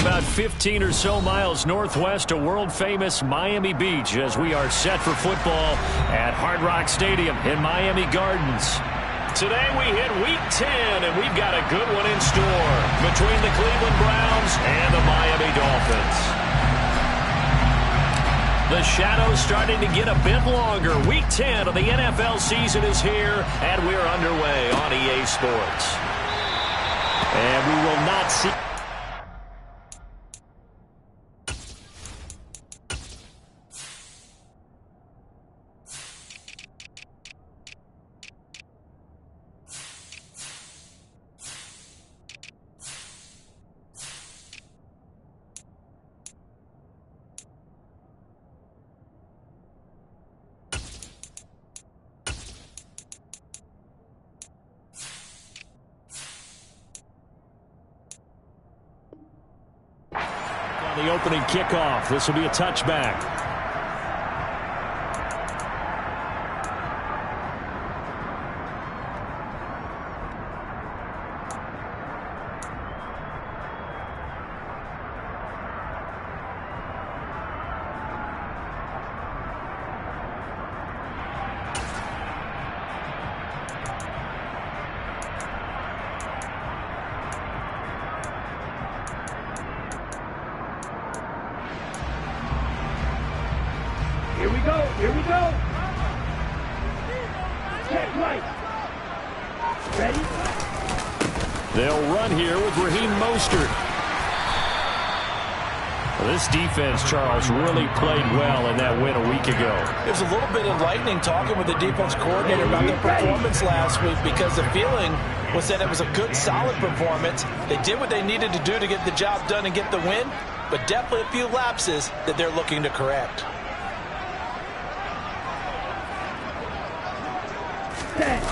about 15 or so miles northwest of world-famous Miami Beach as we are set for football at Hard Rock Stadium in Miami Gardens. Today we hit Week 10, and we've got a good one in store between the Cleveland Browns and the Miami Dolphins. The shadow's starting to get a bit longer. Week 10 of the NFL season is here, and we're underway on EA Sports. And we will not see... the opening kickoff. This will be a touchback. Here we go. Here we go. Check right. Ready? They'll run here with Raheem Mostert. This defense, Charles, really played well in that win a week ago. It was a little bit enlightening talking with the defense coordinator about their performance last week because the feeling was that it was a good, solid performance. They did what they needed to do to get the job done and get the win, but definitely a few lapses that they're looking to correct.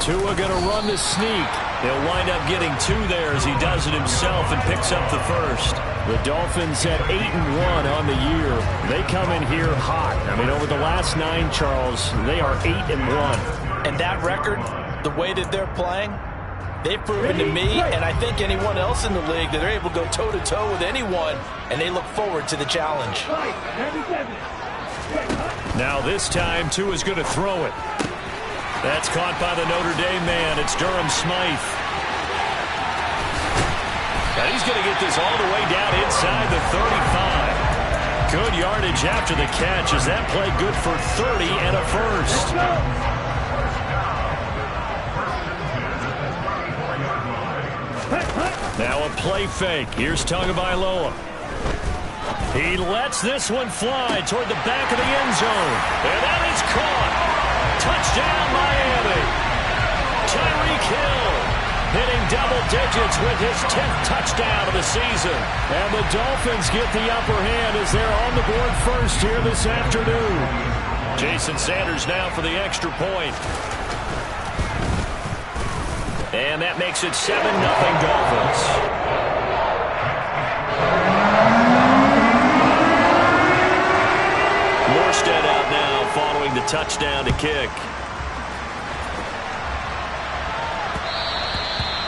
Tua going to run the sneak. He'll wind up getting 2 there as he does it himself and picks up the first. The Dolphins at 8-1 on the year. They come in here hot. I mean, over the last 9, Charles, they are 8-1. And that record, the way that they're playing, they've proven to me, and I think anyone else in the league, that they're able to go toe-to-toe with anyone, and they look forward to the challenge. Now this time, Tua's going to throw it. That's caught by the Notre Dame man. It's Durham Smythe. And he's going to get this all the way down inside the 35. Good yardage after the catch as that play good for 30 and a first. Now a play fake. Here's Tagovailoa. He lets this one fly toward the back of the end zone. And that is caught. Touchdown, Miami. Tyreek Hill hitting double digits with his 10th touchdown of the season. And the Dolphins get the upper hand as they're on the board first here this afternoon. Jason Sanders now for the extra point. And that makes it 7-0 Dolphins. Morstead out now following the touchdown to kick.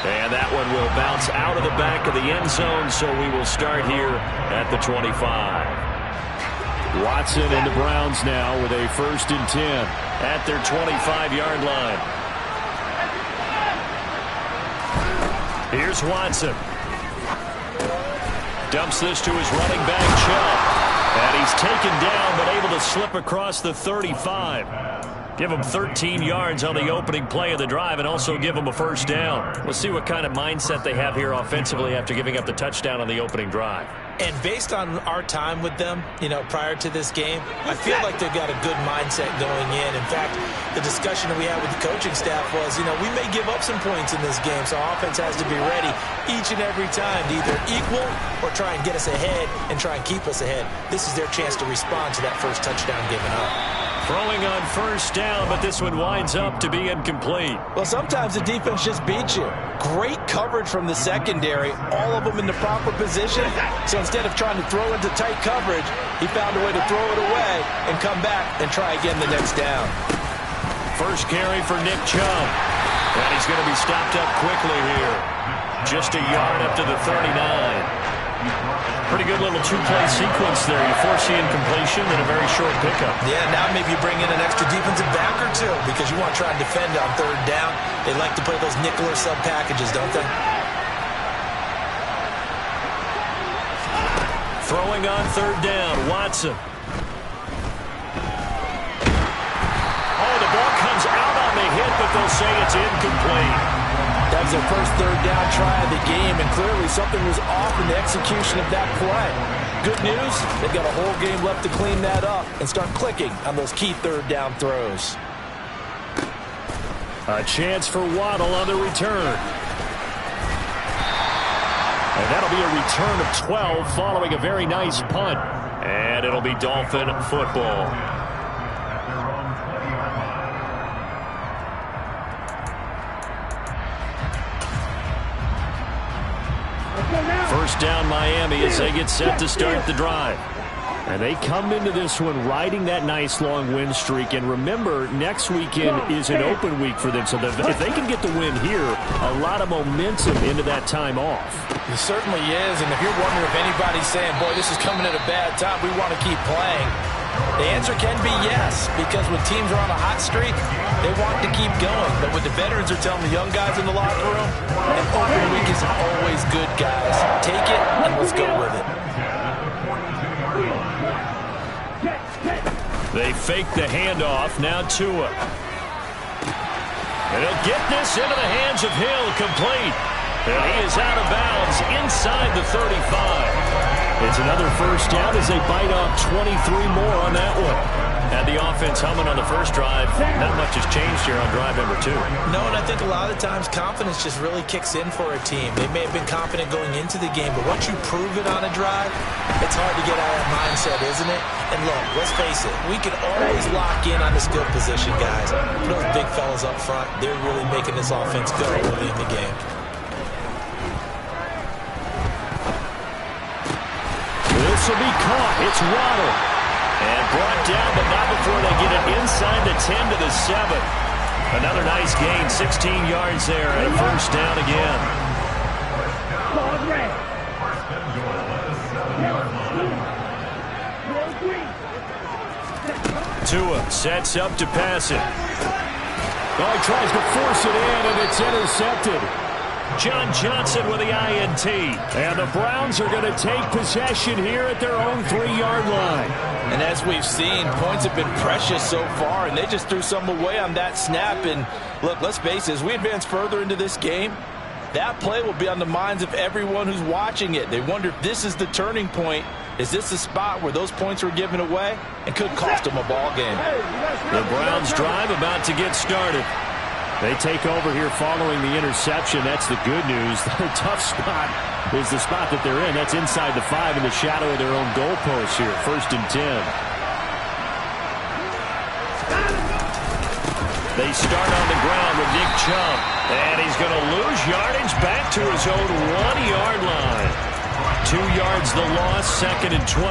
And that one will bounce out of the back of the end zone, so we will start here at the 25. Watson and the Browns now with a 1st and 10 at their 25-yard line. Here's Watson. Dumps this to his running back, Chubb. And he's taken down, but able to slip across the 35. Give him 13 yards on the opening play of the drive and also give him a first down. We'll see what kind of mindset they have here offensively after giving up the touchdown on the opening drive. And based on our time with them, prior to this game, I feel like they've got a good mindset going in. In fact, the discussion that we had with the coaching staff was, we may give up some points in this game, so offense has to be ready each and every time to either equal or try and get us ahead and try and keep us ahead. This is their chance to respond to that first touchdown given up. Throwing on first down, but this one winds up to be incomplete. Well, sometimes the defense just beats you. Great coverage from the secondary, all of them in the proper position. So instead of trying to throw into tight coverage, he found a way to throw it away and come back and try again the next down. First carry for Nick Chubb. And he's going to be stopped up quickly here. Just a yard up to the 39. Pretty good little two-play sequence there. You force the incompletion and a very short pickup. Yeah, now maybe you bring in an extra defensive back or two because you want to try and defend on third down. They like to play those nickel or sub packages, don't they? Throwing on third down, Watson. Oh, the ball comes out on the hit, but they'll say it's incomplete. That was their first third down try of the game, and clearly something was off in the execution of that play. Good news, they've got a whole game left to clean that up and start clicking on those key third down throws. A chance for Waddle on the return. And that'll be a return of 12 following a very nice punt. And it'll be Dolphin football. First down Miami as they get set to start the drive. And they come into this one riding that nice long win streak. And remember, next weekend is an open week for them. So if they can get the win here, a lot of momentum into that time off. It certainly is. And if you're wondering if anybody's saying, boy, this is coming at a bad time, we want to keep playing, the answer can be yes. Because when teams are on a hot streak, they want to keep going. But what the veterans are telling the young guys in the locker room, an open week is always good, guys. Take it and let's go with it. They fake the handoff. Now Tua. And he'll get this into the hands of Hill, complete. And he is out of bounds inside the 35. It's another first down as they bite off 23 more on that one. Had the offense humming on the first drive. Not much has changed here on drive number 2. No, and I think a lot of the times confidence just really kicks in for a team. They may have been confident going into the game, but once you prove it on a drive, it's hard to get out of that mindset, isn't it? And look, let's face it, we can always lock in on the skill position, guys. Those big fellas up front, they're really making this offense go early in the game. This will be caught. It's Waddle. And brought down, but not before they get it inside the 10 to the 7. Another nice gain, 16 yards there, and a first down again. Tua sets up to pass it. Oh, he tries to force it in, and it's intercepted. John Johnson with the INT. And the Browns are going to take possession here at their own 3-yard line. And as we've seen, points have been precious so far, and they just threw some away on that snap. And look, let's face it, as we advance further into this game, that play will be on the minds of everyone who's watching it. They wonder if this is the turning point. Is this the spot where those points were given away and could cost them a ball game? The Browns drive about to get started. They take over here following the interception. That's the good news. Their tough spot is the spot that they're in. That's inside the 5 in the shadow of their own goalpost here. 1st and 10. They start on the ground with Nick Chubb. And he's going to lose yardage back to his own 1-yard line. 2 yards the loss, 2nd and 12.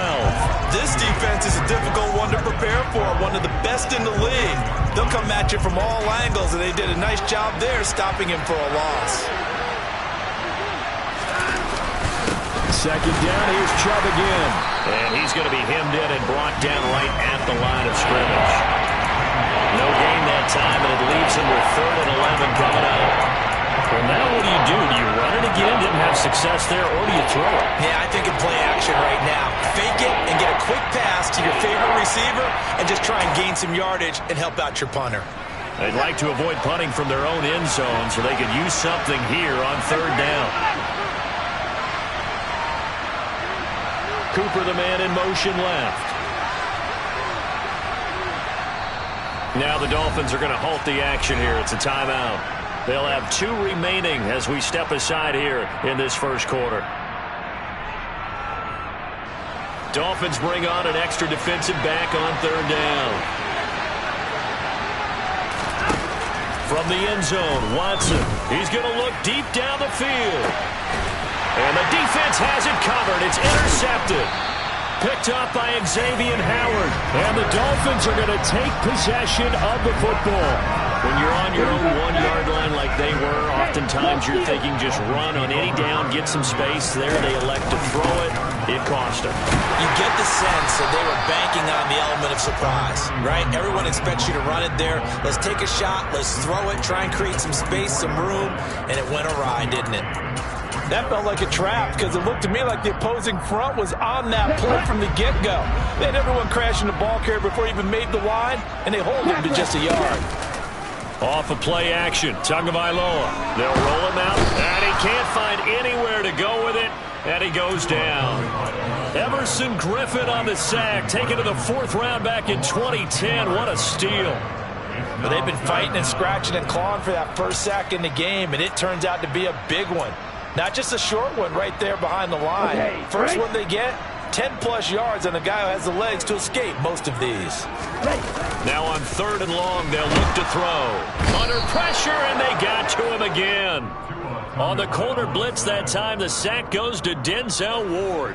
This defense is a difficult one to prepare for, one of the best in the league. They'll come at you from all angles, and they did a nice job there stopping him for a loss. 2nd down, here's Chubb again. And he's going to be hemmed in and brought down right at the line of scrimmage. No gain that time, and it leaves him with 3rd and 11 coming up. Well, now what do? Do you run it again? Didn't have success there, or do you throw it? Yeah, I think in play action right now. Fake it and get a quick pass to your favorite receiver and just try and gain some yardage and help out your punter. They'd like to avoid punting from their own end zone so they could use something here on 3rd down. Cooper, the man in motion left. Now the Dolphins are going to halt the action here. It's a timeout. They'll have 2 remaining as we step aside here in this first quarter. Dolphins bring on an extra defensive back on 3rd down. From the end zone, Watson. He's going to look deep down the field. And the defense has it covered. It's intercepted. Picked up by Xavier Howard. And the Dolphins are going to take possession of the football. When you're on your own 1-yard line like they were, oftentimes you're thinking just run on any down, get some space. There they elect to throw it. It cost them. You get the sense that they were banking on the element of surprise, right? Everyone expects you to run it there. Let's take a shot. Let's throw it. Try and create some space, some room. And it went awry, didn't it? That felt like a trap because it looked to me like the opposing front was on that play from the get-go. They had everyone crashing the ball carrier before he even made the line, and they hold him to just a yard. Off of play action, Tagovailoa. They'll roll him out, and he can't find anywhere to go with it, and he goes down. Everson Griffin on the sack, taken to the 4th round back in 2010. What a steal. But they've been fighting and scratching and clawing for that first sack in the game, and it turns out to be a big one. Not just a short one right there behind the line. Okay, First right. one they get, 10-plus yards, and the guy who has the legs to escape most of these. Now on 3rd and long, they'll look to throw. Under pressure, and they got to him again. On the corner blitz that time, the sack goes to Denzel Ward.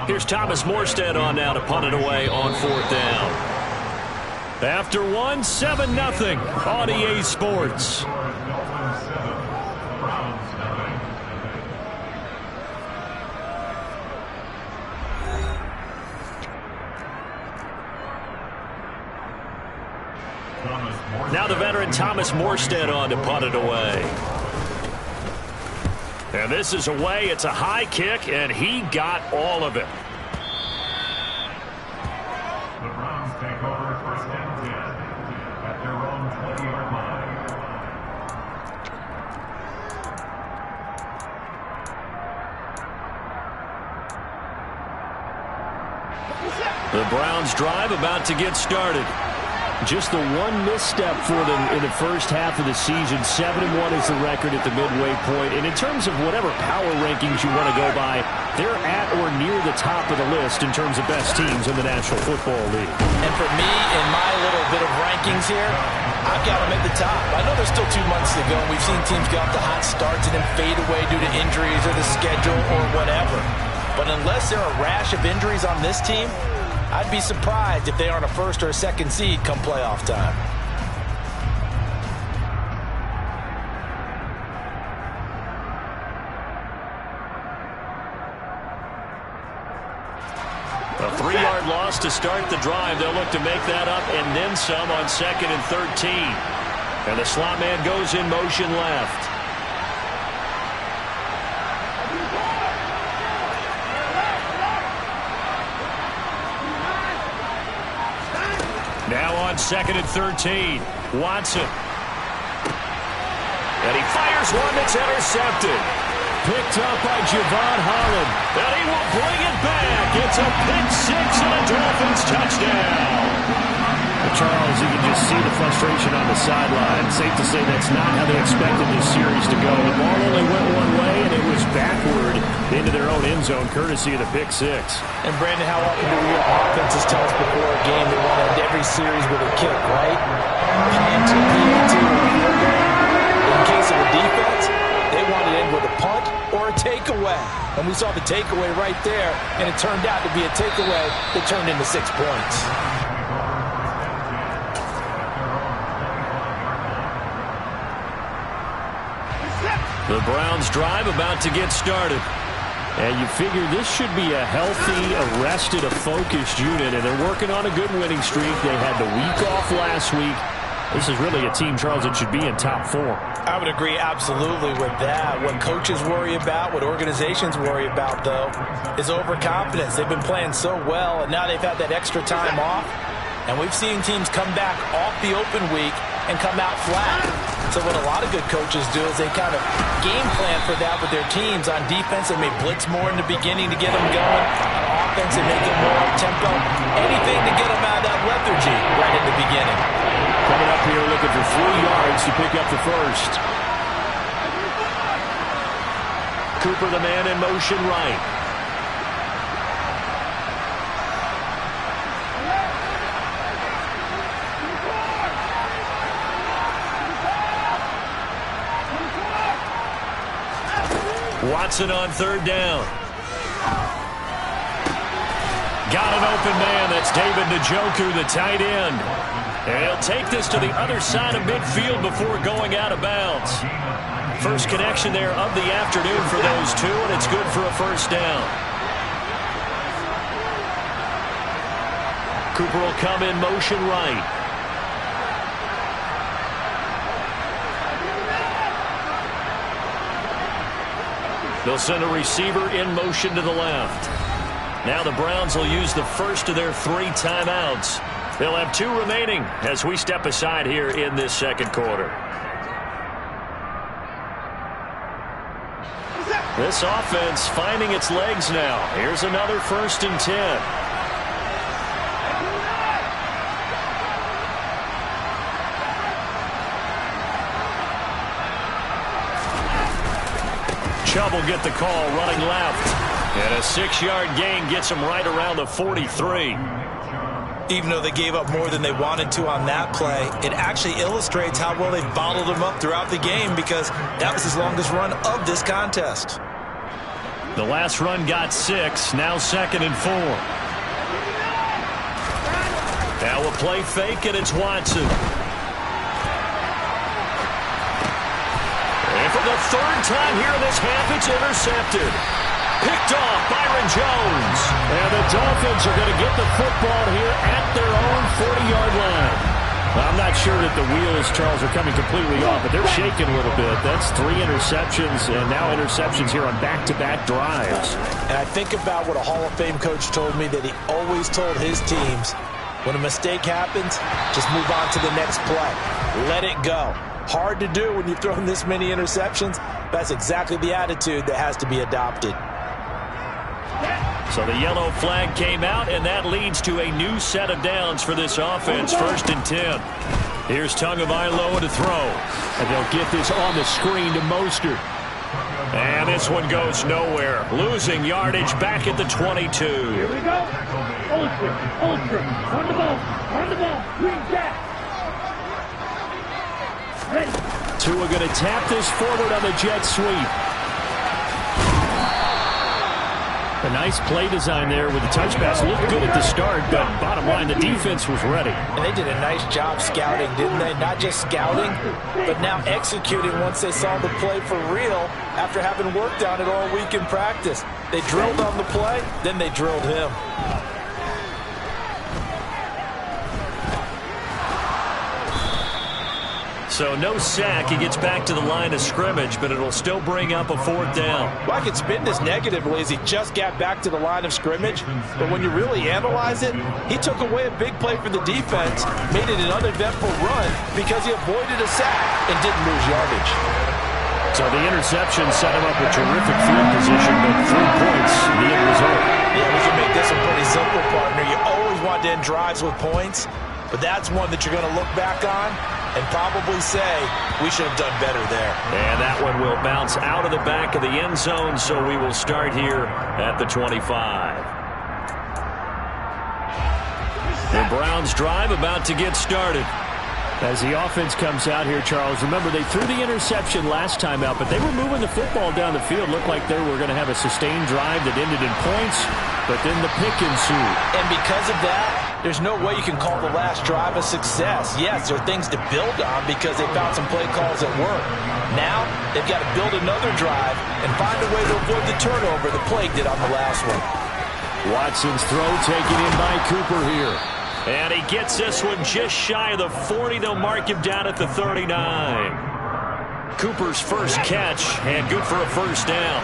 Here's Thomas Morstead on now to punt it away on 4th down. After one, 7-0 on EA Sports. Now the veteran Thomas Morstead on to punt it away. And this is away. It's a high kick, and he got all of it. The Browns take over 1st and 10 at their own 20-yard line. The Browns drive about to get started. Just the one misstep for them in the first half of the season. 7-1 is the record at the midway point. And in terms of whatever power rankings you want to go by, they're at or near the top of the list in terms of best teams in the National Football League. And for me, in my little bit of rankings here, I've got them at the top. I know there's still 2 months to go, and we've seen teams get off to hot starts and then fade away due to injuries or the schedule or whatever. But unless there are a rash of injuries on this team, I'd be surprised if they aren't a 1st or a 2nd seed come playoff time. A 3-yard loss to start the drive. They'll look to make that up and then some on 2nd and 13. And the slot man goes in motion left. Now on 2nd and 13, Watson. And he fires one that's intercepted. Picked up by Javon Holland. And he will bring it back. It's a pick-6 and a Dolphins touchdown. Charles, you can just see the frustration on the sideline. Safe to say that's not how they expected this series to go. The ball only went one way, and it was backward into their own end zone, courtesy of the pick-6. And, Brandon, how often do we hear offenses tell us before a game they want to end every series with a kick, right? PAT, PAT, in case of a defense, they want to end with a punt or a takeaway. And we saw the takeaway right there, and it turned out to be a takeaway that turned into 6 points. The Browns drive about to get started. And you figure this should be a healthy, arrested, a focused unit, and they're working on a good winning streak. They had the week off last week. This is really a team, Charles, that should be in top 4. I would agree absolutely with that. What coaches worry about, what organizations worry about, though, is overconfidence. They've been playing so well, and now they've had that extra time off. And we've seen teams come back off the open week and come out flat. So what a lot of good coaches do is they kind of game plan for that with their teams. On defense, they may blitz more in the beginning to get them going. On offense, they make it more up-tempo. Anything to get them out of that lethargy right at the beginning. Coming up here looking for 3 yards to pick up the first. Cooper, the man in motion right. Watson on 3rd down. Got an open man. That's David Njoku, the tight end. And he'll take this to the other side of midfield before going out of bounds. First connection there of the afternoon for those two, and it's good for a first down. Cooper will come in motion right. They'll send a receiver in motion to the left. Now the Browns will use the first of their 3 timeouts. They'll have 2 remaining as we step aside here in this second quarter. This offense finding its legs now. Here's another 1st and 10. Chubb will get the call running left. And a 6-yard gain gets him right around the 43. Even though they gave up more than they wanted to on that play, it actually illustrates how well they've bottled him up throughout the game, because that was his longest run of this contest. The last run got 6, now 2nd and 4. Now a play fake, and it's Watson. And for the 3rd time here in this half, it's intercepted. Picked off Byron Jones. And the Dolphins are going to get the football here at their own 40-yard line. I'm not sure that the wheels, Charles, are coming completely off, but they're shaking a little bit. That's 3 interceptions, and now interceptions here on back-to-back drives. And I think about what a Hall of Fame coach told me, that he always told his teams, when a mistake happens, just move on to the next play. Let it go. Hard to do when you've thrown this many interceptions. That's exactly the attitude that has to be adopted. So the yellow flag came out, and that leads to a new set of downs for this offense. 1st and 10. Here's Tagovailoa to throw. And they'll get this on the screen to Mostert. And this one goes nowhere. Losing yardage back at the 22. Here we go. Ultra. On the ball. Green jack. Ready. Tua going to tap this forward on the jet sweep. A nice play design there with the touch pass. Looked good at the start, but bottom line, the defense was ready. And they did a nice job scouting, didn't they? Not just scouting, but now executing once they saw the play for real after having worked on it all week in practice. They drilled on the play, then they drilled him. So no sack. He gets back to the line of scrimmage, but it'll still bring up a 4th down. Well, I could spin this negatively as he just got back to the line of scrimmage, but when you really analyze it, he took away a big play for the defense, made it an uneventful run because he avoided a sack and didn't lose yardage. So the interception set him up with terrific field position, but 3 points, the end result. Yeah, we can make this one pretty simple, partner. You always want to end drives with points, but that's one that you're going to look back on and probably say, we should have done better there. And that one will bounce out of the back of the end zone, so we will start here at the 25. The Browns drive about to get started. As the offense comes out here, Charles, remember they threw the interception last time out, but they were moving the football down the field. Looked like they were going to have a sustained drive that ended in points, but then the pick ensued. And because of that, there's no way you can call the last drive a success. Yes, there are things to build on because they found some play calls that work. Now, they've got to build another drive and find a way to avoid the turnover the plague did on the last one. Watson's throw taken in by Cooper here. And he gets this one just shy of the 40. They'll mark him down at the 39. Cooper's first catch, and good for a first down.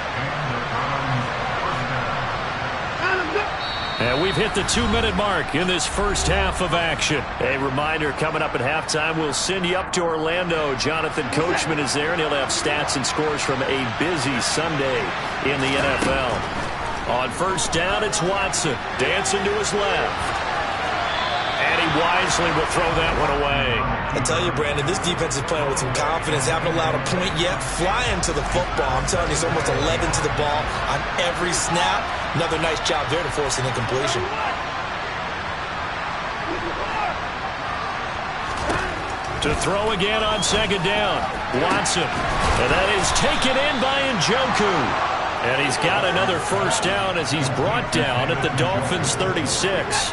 And we've hit the 2-minute mark in this first half of action. A reminder, coming up at halftime, we'll send you up to Orlando. Jonathan Coachman is there, and he'll have stats and scores from a busy Sunday in the NFL. On first down, it's Watson. Dancing to his left. And he wisely will throw that one away. I tell you, Brandon, this defense is playing with some confidence. Haven't allowed a point yet. Flying to the football. I'm telling you, it's almost 11 to the ball on every snap. Another nice job there to force an incompletion. To throw again on second down. Watson. And that is taken in by Njoku. And he's got another first down as he's brought down at the Dolphins' 36.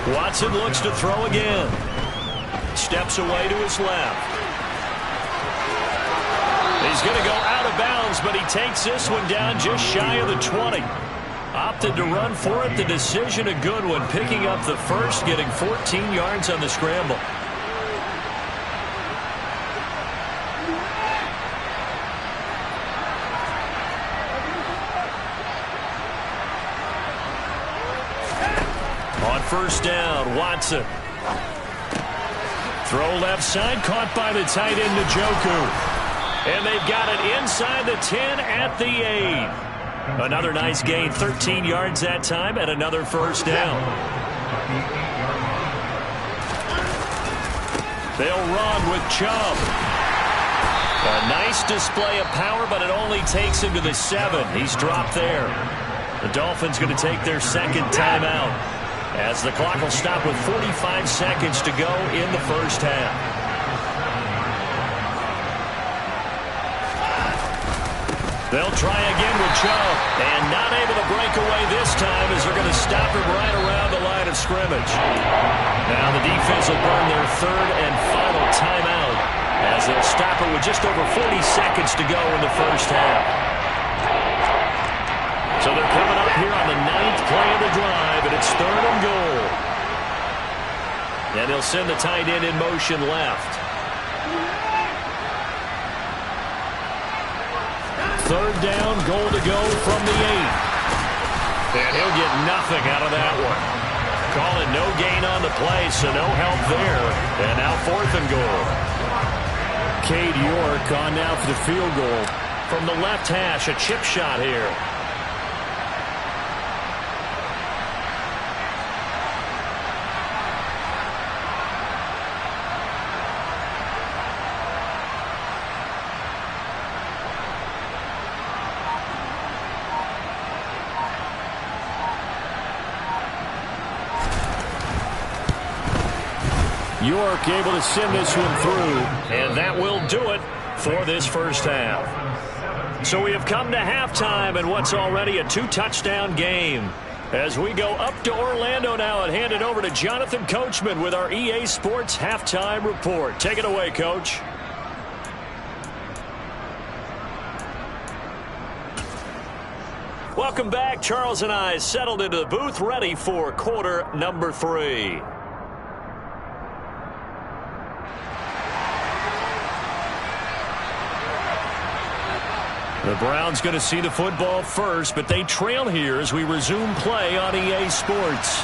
Watson looks to throw again. Steps away to his left. He's going to go out of bounds, but he takes this one down just shy of the 20. Opted to run for it. The decision a good one, picking up the first, getting 14 yards on the scramble. On first down, Watson. Throw left side, caught by the tight end, Njoku. And they've got it inside the 10 at the 8. Another nice gain, 13 yards that time, and another first down. They'll run with Chubb. A nice display of power, but it only takes him to the 7. He's dropped there. The Dolphins going to take their second timeout, as the clock will stop with 45 seconds to go in the first half. They'll try again with Chubb, and not able to break away this time as they're going to stop him right around the line of scrimmage. Now the defense will burn their third and final timeout as they'll stop it with just over 40 seconds to go in the first half. So they're coming up here on the 9th play of the drive, and it's 3rd and goal. And they'll send the tight end in motion left. 3rd down, goal to go from the 8. And he'll get nothing out of that one. Calling no gain on the play, so no help there. And now 4th and goal. Cade York on now for the field goal. From the left hash, a chip shot here. York able to send this one through, and that will do it for this first half. So we have come to halftime in what's already a 2-touchdown game. As we go up to Orlando now and hand it over to Jonathan Coachman with our EA Sports Halftime Report. Take it away, Coach. Welcome back. Charles and I settled into the booth, ready for quarter number 3. The Browns going to see the football first, but they trail here as we resume play on EA Sports.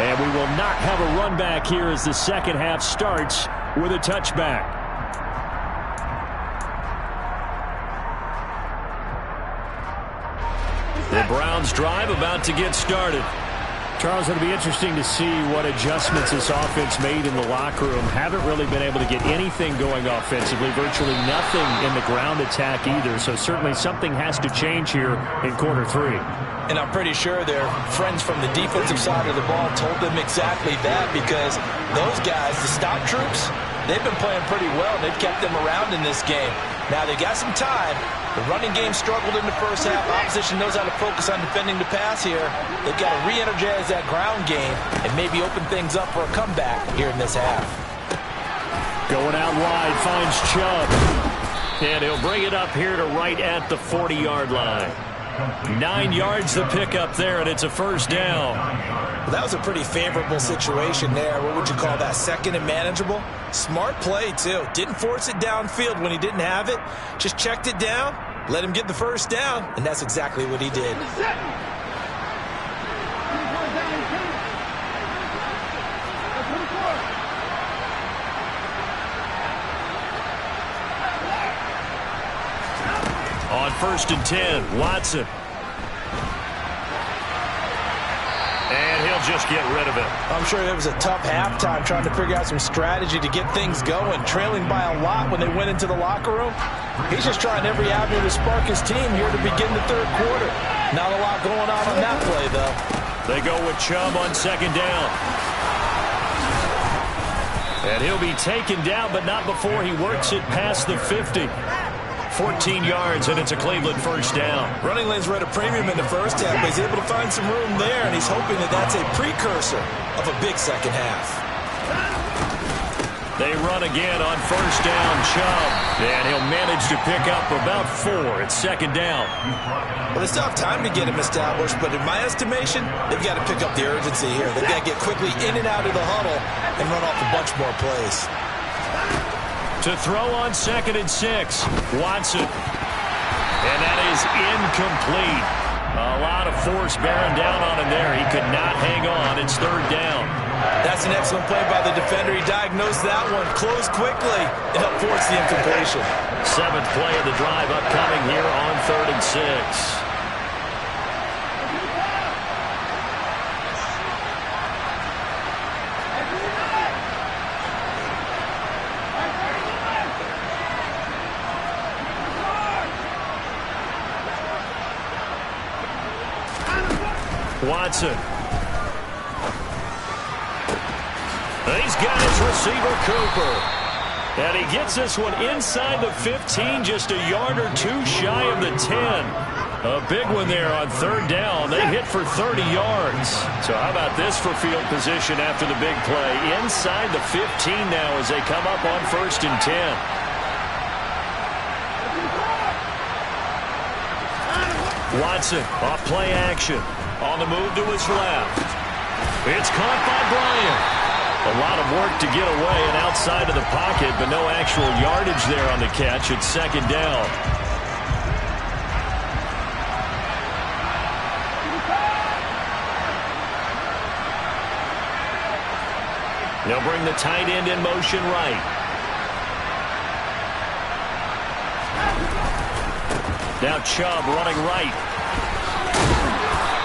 And we will not have a run back here as the second half starts with a touchback. The Browns drive about to get started. Charles, it'll be interesting to see what adjustments this offense made in the locker room. Haven't really been able to get anything going offensively, virtually nothing in the ground attack either. So certainly something has to change here in quarter 3. And I'm pretty sure their friends from the defensive side of the ball told them exactly that, because those guys, the stop troops, they've been playing pretty well. They've kept them around in this game. Now they got some time. The running game struggled in the first half. Opposition knows how to focus on defending the pass here. They've got to re-energize that ground game and maybe open things up for a comeback here in this half. Going out wide, finds Chubb. And he'll bring it up here to right at the 40-yard line. 9 yards to pick up there, and it's a first down. Well, that was a pretty favorable situation there. What would you call that? Second and manageable? Smart play, too. Didn't force it downfield when he didn't have it. Just checked it down, let him get the first down, and that's exactly what he did. On 1st and 10, Watson. And he'll just get rid of it. I'm sure it was a tough halftime trying to figure out some strategy to get things going, trailing by a lot when they went into the locker room. He's just trying every avenue to spark his team here to begin the 3rd quarter. Not a lot going on that play, though. They go with Chubb on 2nd down. And he'll be taken down, but not before he works it past the 50. 14 yards, and it's a Cleveland first down. Running lanes were at a premium in the first half, but he's able to find some room there, and he's hoping that that's a precursor of a big second half. They run again on first down, Chubb, and he'll manage to pick up about 4 at second down. Well, they still have time to get him established, but in my estimation, they've got to pick up the urgency here. They've got to get quickly in and out of the huddle and run off a bunch more plays. To throw on 2nd and 6, Watson. And that is incomplete. A lot of force bearing down on him there. He could not hang on. It's 3rd down. That's an excellent play by the defender. He diagnosed that one, closed quickly, and helped force the incompletion. 7th play of the drive upcoming here on 3rd and 6. Watson. He's got his receiver, Cooper. And he gets this one inside the 15, just a yard or 2 shy of the 10. A big one there on 3rd down. They hit for 30 yards. So how about this for field position after the big play? Inside the 15 now as they come up on 1st and 10. Watson off play action. On the move to his left. It's caught by Bryant. A lot of work to get away and outside of the pocket, but no actual yardage there on the catch. It's 2nd down. They'll bring the tight end in motion right. Now Chubb running right.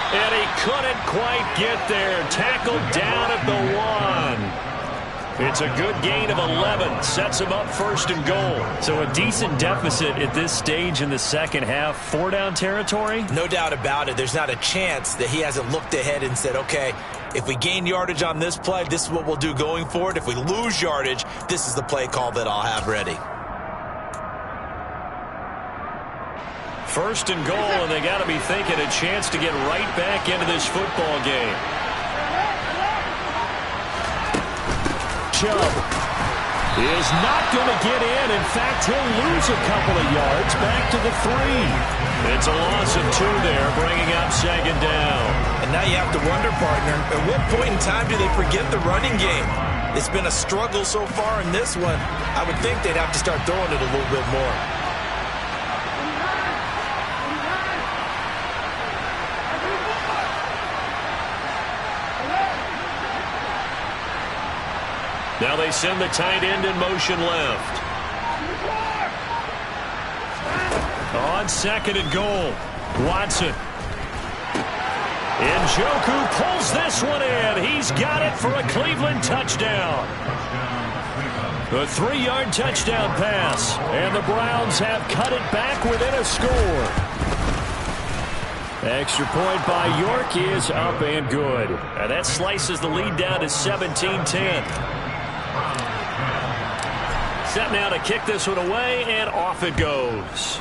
And he couldn't quite get there. Tackled down at the 1. It's a good gain of 11. Sets him up 1st and goal. So a decent deficit at this stage in the second half. 4-down territory? No doubt about it. There's not a chance that he hasn't looked ahead and said, okay, if we gain yardage on this play, this is what we'll do going forward. If we lose yardage, this is the play call that I'll have ready. 1st and goal, and they got to be thinking a chance to get right back into this football game. Chubb is not going to get in. In fact, he'll lose a couple of yards back to the 3. It's a loss of 2 there, bringing up 2nd down. And now you have to wonder, partner, at what point in time do they forget the running game? It's been a struggle so far in this one. I would think they'd have to start throwing it a little bit more. Now they send the tight end in motion left. On 2nd and goal, Watson. Njoku pulls this one in. He's got it for a Cleveland touchdown. A 3-yard touchdown pass. And the Browns have cut it back within a score. Extra point by York is up and good. And that slices the lead down to 17-10. Set now to kick this one away, and off it goes.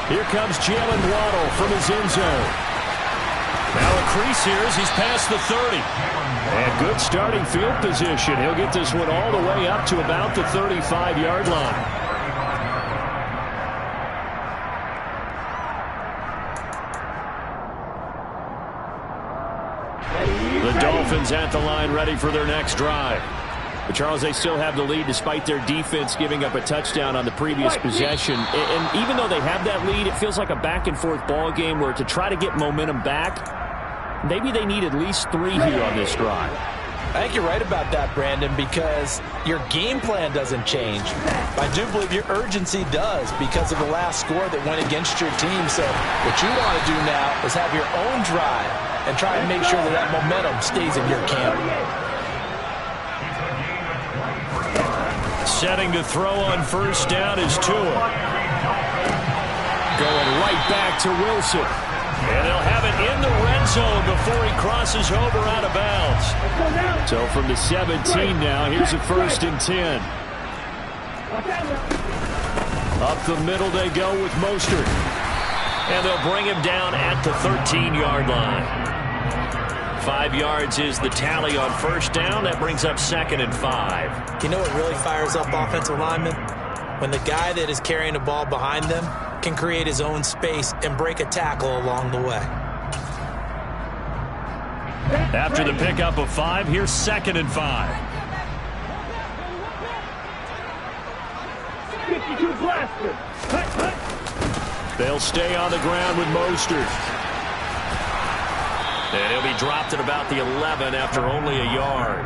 Here comes Jalen Waddle from his end zone. Now a crease here as he's past the 30. And good starting field position. He'll get this one all the way up to about the 35-yard line. The Dolphins at the line, ready for their next drive. But Charles, they still have the lead despite their defense giving up a touchdown on the previous possession. And even though they have that lead, it feels like a back-and-forth ball game where to try to get momentum back, maybe they need at least 3 here on this drive. I think you're right about that, Brandon, because your game plan doesn't change. I do believe your urgency does because of the last score that went against your team. So what you want to do now is have your own drive and try and make sure that that momentum stays in your camp. Setting to throw on first down is Tua. Going right back to Wilson. And they'll have it in the red zone before he crosses over out of bounds. So from the 17 now, here's a 1st and 10. Up the middle they go with Mostert. And they'll bring him down at the 13-yard line. 5 yards is the tally on first down. That brings up 2nd and 5. You know what really fires up offensive linemen? When the guy that is carrying the ball behind them can create his own space and break a tackle along the way. After the pickup of 5, here's 2nd and 5. 52 blaster. They'll stay on the ground with Mostert. And he'll be dropped at about the 11 after only a yard.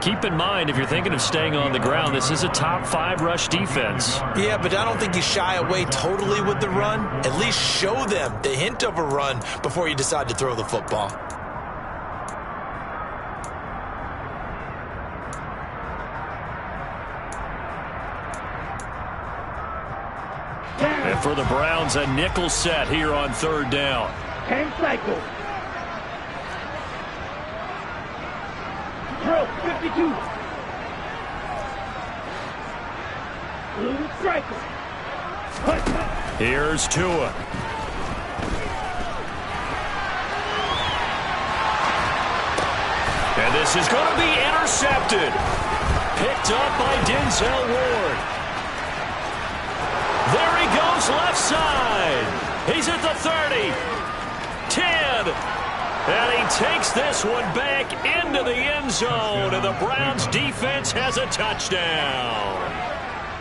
Keep in mind, if you're thinking of staying on the ground, this is a top 5 rush defense. Yeah, but I don't think you shy away totally with the run. At least show them the hint of a run before you decide to throw the football. And for the Browns, a nickel set here on 3rd down. 10 cycles. Drill 52. Blue striker. Here's Tua. And this is going to be intercepted. Picked up by Denzel Ward. There he goes left side. He's at the 30. 10. And he takes this one back into the end zone. And the Browns defense has a touchdown.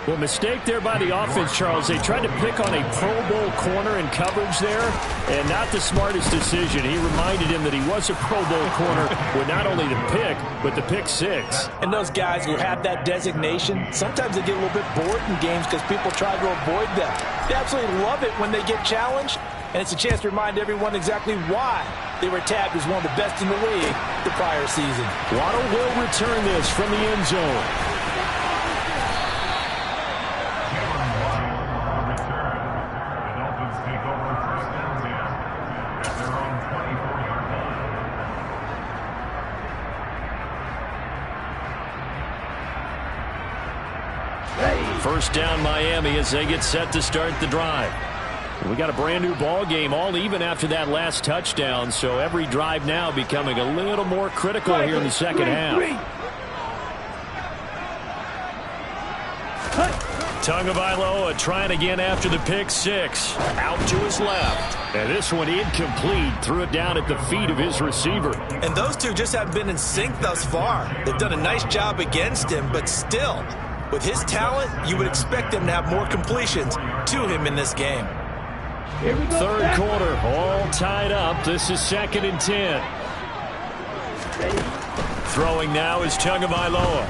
Well, mistake there by the offense, Charles. They tried to pick on a Pro Bowl corner in coverage there, and not the smartest decision. He reminded him that he was a Pro Bowl corner with not only the pick, but the pick 6. And those guys who have that designation, sometimes they get a little bit bored in games because people try to avoid them. They absolutely love it when they get challenged, and it's a chance to remind everyone exactly why they were tabbed as one of the best in the league the prior season. Waddle will return this from the end zone. First down Miami as they get set to start the drive. We got a brand new ball game, all even after that last touchdown, so every drive now becoming a little more critical here in the second half. Tagovailoa trying again after the pick 6. Out to his left. And this one incomplete. Threw it down at the feet of his receiver. And those two just haven't been in sync thus far. They've done a nice job against him, but still, with his talent, you would expect them to have more completions to him in this game. Third quarter, all tied up. This is 2nd and 10. Throwing now is Tagovailoa.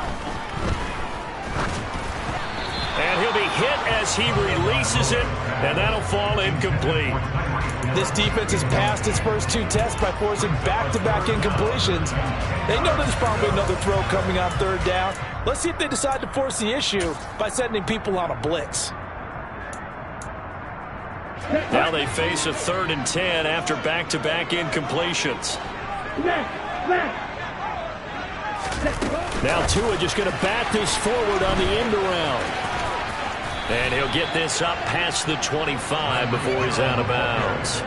And he'll be hit as he releases it, and that'll fall incomplete. This defense has passed its first 2 tests by forcing back-to-back incompletions. They know there's probably another throw coming on 3rd down. Let's see if they decide to force the issue by sending people on a blitz. Now they face a 3rd and 10 after back-to-back incompletions. Now Tua just going to bat this forward on the end around. And he'll get this up past the 25 before he's out of bounds.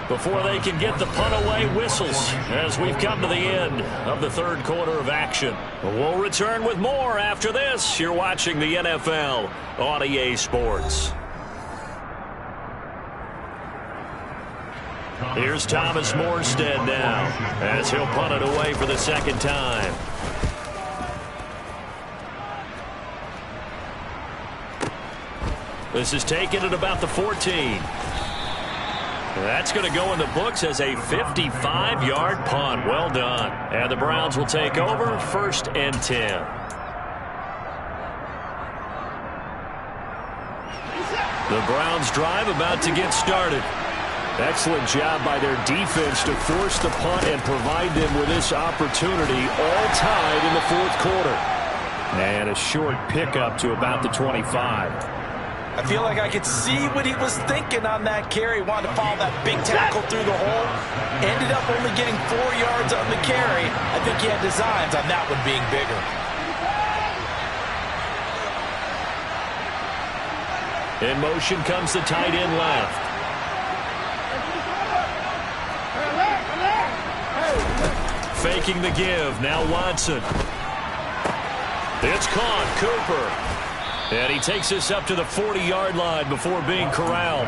Before they can get the punt away, whistles as we've come to the end of the 3rd quarter of action. We'll return with more after this. You're watching the NFL on EA Sports. Here's Thomas Morstead now as he'll punt it away for the 2nd time. This is taken at about the 14. That's going to go in the books as a 55-yard punt. Well done. And the Browns will take over 1st and 10. The Browns drive about to get started. Excellent job by their defense to force the punt and provide them with this opportunity, all tied in the 4th quarter. And a short pickup to about the 25. I feel like I could see what he was thinking on that carry. Wanted to follow that big tackle through the hole. Ended up only getting 4 yards on the carry. I think he had designs on that one being bigger. In motion comes the tight end left. Faking the give. Now Watson. It's caught. Cooper. And he takes us up to the 40-yard line before being corralled.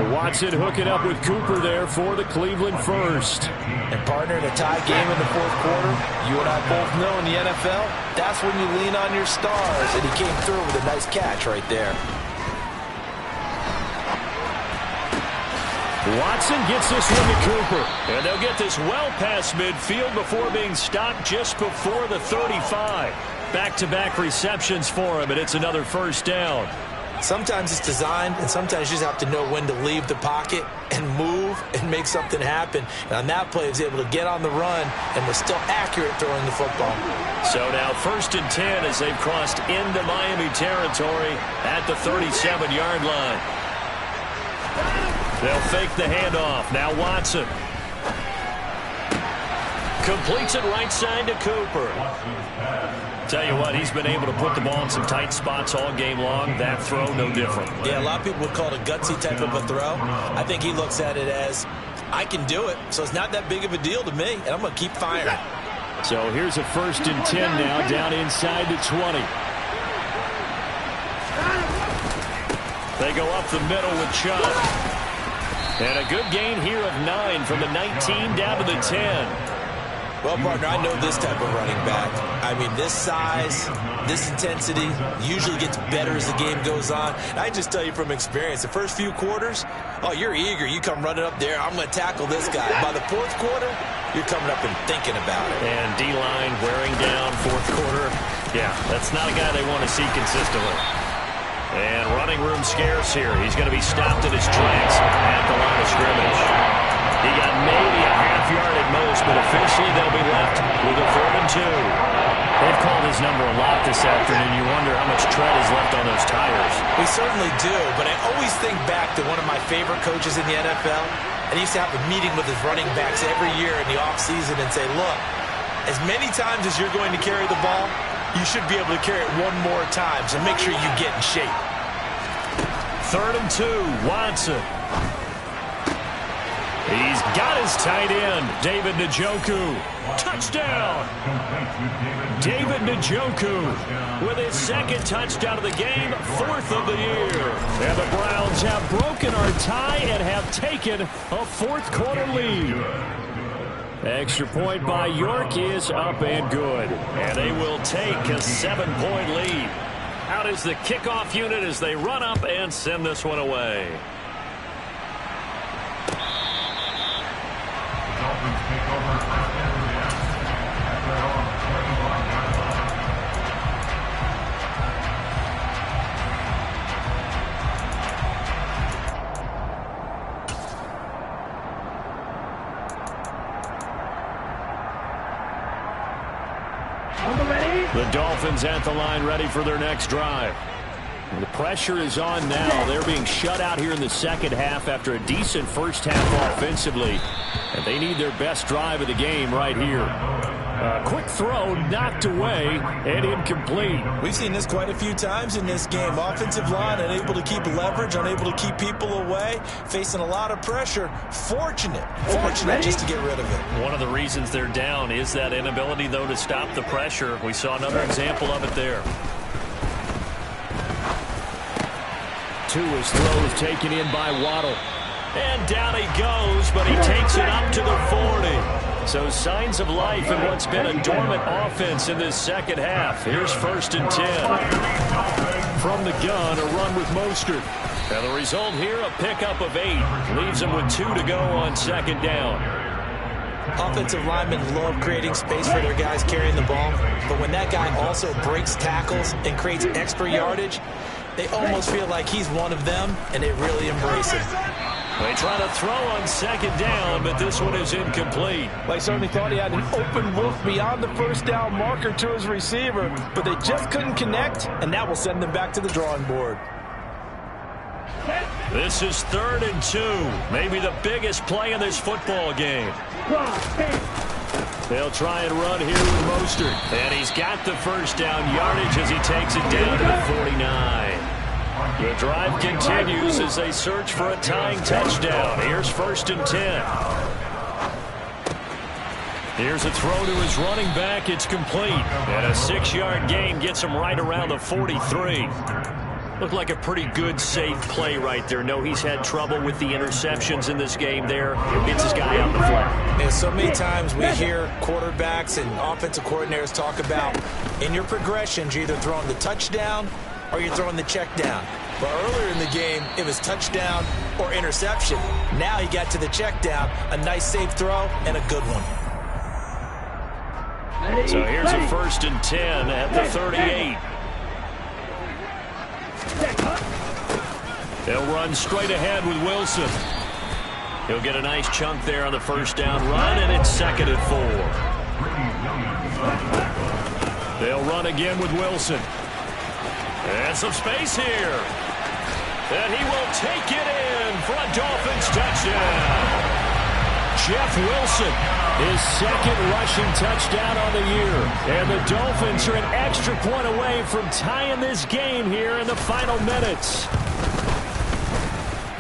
Watson hooking up with Cooper there for the Cleveland first. And partner, in a tie game in the fourth quarter, you and I both know in the NFL, that's when you lean on your stars. And he came through with a nice catch right there. Watson gets this one to Cooper. And they'll get this well past midfield before being stopped just before the 35. Back-to-back receptions for him, and it's another first down. Sometimes it's designed, and sometimes you just have to know when to leave the pocket and move and make something happen. And on that play, he was able to get on the run and was still accurate throwing the football. So now 1st and 10 as they've crossed into Miami territory at the 37-yard line. They'll fake the handoff. Now Watson. Completes it right side to Cooper. Tell you what, he's been able to put the ball in some tight spots all game long. That throw, no different. Yeah, a lot of people would call it a gutsy type of a throw. I think he looks at it as, I can do it, so it's not that big of a deal to me, and I'm going to keep firing. So here's a 1st and 10 now, down inside the 20. They go up the middle with Chubb. And a good gain here of 9 from the 19 down to the 10. Well, partner, I know this type of running back. I mean, this size, this intensity usually gets better as the game goes on. And I just tell you from experience, the first few quarters, oh, you're eager. You come running up there, I'm going to tackle this guy. By the 4th quarter, you're coming up and thinking about it. And D-line wearing down 4th quarter. Yeah, that's not a guy they want to see consistently. And running room scarce here. He's going to be stopped in his tracks at the line of scrimmage. He got maybe a half yard at most, but officially they'll be left with a 3rd and 2. They've called his number a lot this afternoon. You wonder how much tread is left on those tires. We certainly do, but I always think back to one of my favorite coaches in the NFL. And he used to have a meeting with his running backs every year in the offseason and say, look, as many times as you're going to carry the ball, you should be able to carry it one more time, so make sure you get in shape. 3rd and 2, Watson. He's got his tight end, David Njoku. Touchdown! David Njoku with his 2nd touchdown of the game, 4th of the year. And the Browns have broken our tie and have taken a 4th quarter lead. Extra point by York is up and good. And they will take a 7-point lead. Out is the kickoff unit as they run up and send this one away. Dolphins take over 1st and 10 at their own 21-yard line. The Dolphins at the line ready for their next drive. The pressure is on now. They're being shut out here in the second half after a decent first half offensively. And they need their best drive of the game right here. A quick throw knocked away and incomplete. We've seen this quite a few times in this game. Offensive line unable to keep leverage, unable to keep people away, facing a lot of pressure. Fortunate just to get rid of it. One of the reasons they're down is that inability, though, to stop the pressure. We saw another example of it there. Tua's throw is taken in by Waddle. And down he goes, but he takes it up to the 40. So signs of life in what's been a dormant offense in this second half. Here's 1st and 10. From the gun, a run with Mostert. And the result here, a pickup of 8. Leaves them with 2 to go on 2nd down. Offensive linemen love creating space for their guys carrying the ball. But when that guy also breaks tackles and creates extra yardage, they almost feel like he's one of them, and they really embrace him. They try to throw on 2nd down, but this one is incomplete. They certainly thought he had an open look beyond the first down marker to his receiver, but they just couldn't connect, and that will send them back to the drawing board. This is 3rd and 2. Maybe the biggest play in this football game. They'll try and run here with Mostert. And he's got the first down yardage as he takes it down to the 49. The drive continues as they search for a tying touchdown. Here's 1st and 10. Here's a throw to his running back. It's complete. And a 6-yard gain gets him right around the 43. Looked like a pretty good, safe play right there. No, he's had trouble with the interceptions in this game there. Gets his guy out the flat. And so many times we hear quarterbacks and offensive coordinators talk about in your progressions, you're either throwing the touchdown or you're throwing the check down. But earlier in the game, it was touchdown or interception. Now he got to the check down, a nice safe throw, and a good one. So here's a 1st and 10 at the 38. They'll run straight ahead with Wilson. He'll get a nice chunk there on the first down run, and it's 2nd and 4. They'll run again with Wilson. And some space here. And he will take it in for a Dolphins touchdown. Jeff Wilson, his 2nd rushing touchdown on the year. And the Dolphins are an extra point away from tying this game here in the final minutes.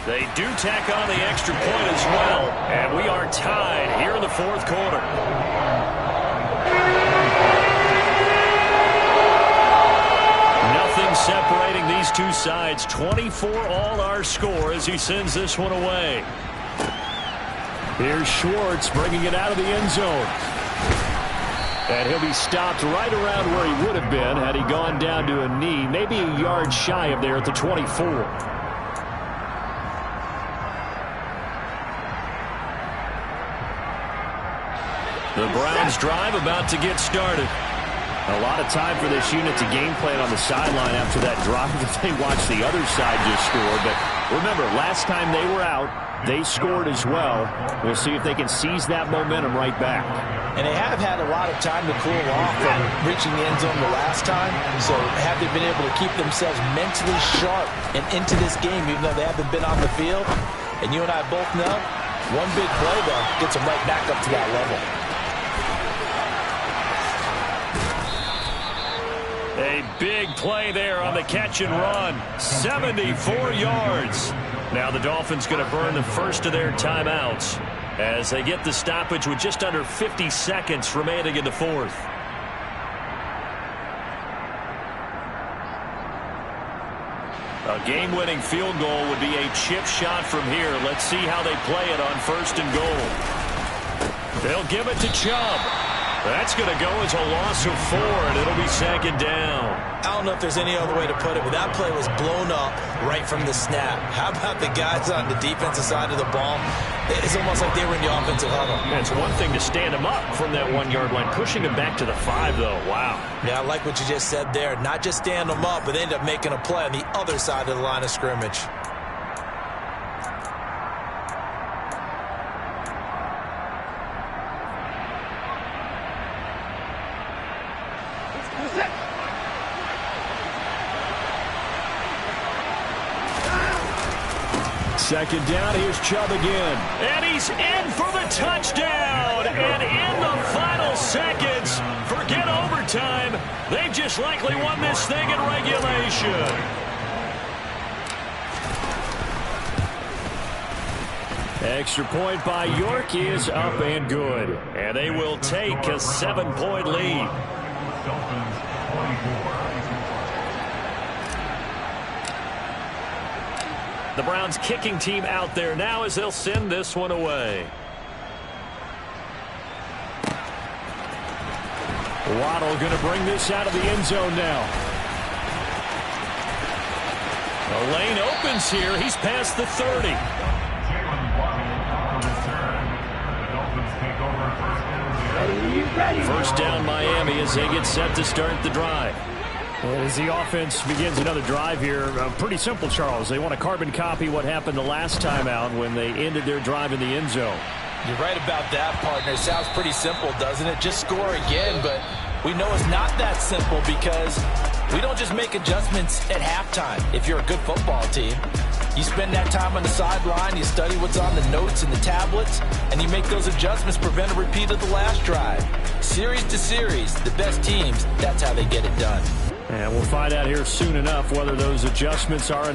They do tack on the extra point as well. And we are tied here in the 4th quarter. Nothing separating these two sides. 24 all our score as he sends this one away. Here's Schwartz bringing it out of the end zone. And he'll be stopped right around where he would have been had he gone down to a knee, maybe a yard shy of there at the 24. The Browns drive about to get started. A lot of time for this unit to game plan on the sideline after that drive that they watched the other side just score. But remember, last time they were out, they scored as well. We'll see if they can seize that momentum right back. And they have had a lot of time to cool off from reaching the end zone the last time. So have they been able to keep themselves mentally sharp and into this game, even though they haven't been on the field? And you and I both know, one big play, though, gets them right back up to that level. A big play there on the catch and run. 74 yards. Now the Dolphins going to burn the first of their timeouts as they get the stoppage with just under 50 seconds remaining in the 4th. A game-winning field goal would be a chip shot from here. Let's see how they play it on 1st and goal. They'll give it to Chubb. That's going to go as a loss of 4, and it'll be 2nd down. I don't know if there's any other way to put it, but that play was blown up right from the snap. How about the guys on the defensive side of the ball? It's almost like they were in the offensive huddle. It's one thing to stand them up from that 1-yard line. Pushing them back to the 5, though. Wow. Yeah, I like what you just said there. Not just stand them up, but they end up making a play on the other side of the line of scrimmage. Second down, here's Chubb again. And he's in for the touchdown. And in the final seconds, forget overtime. They've just likely won this thing in regulation. Extra point by York is up and good. And they will take a 7-point lead. Dolphins 24. The Browns kicking team out there now as they'll send this one away. Waddle going to bring this out of the end zone now. The lane opens here. He's past the 30. First down Miami as they get set to start the drive. As the offense begins another drive here, pretty simple, Charles. They want to carbon copy what happened the last time out when they ended their drive in the end zone. You're right about that, partner. It sounds pretty simple, doesn't it? Just score again, but we know it's not that simple because we don't just make adjustments at halftime if you're a good football team. You spend that time on the sideline, you study what's on the notes and the tablets, and you make those adjustments, prevent a repeat of the last drive. Series to series, the best teams, that's how they get it done. And we'll find out here soon enough whether those adjustments are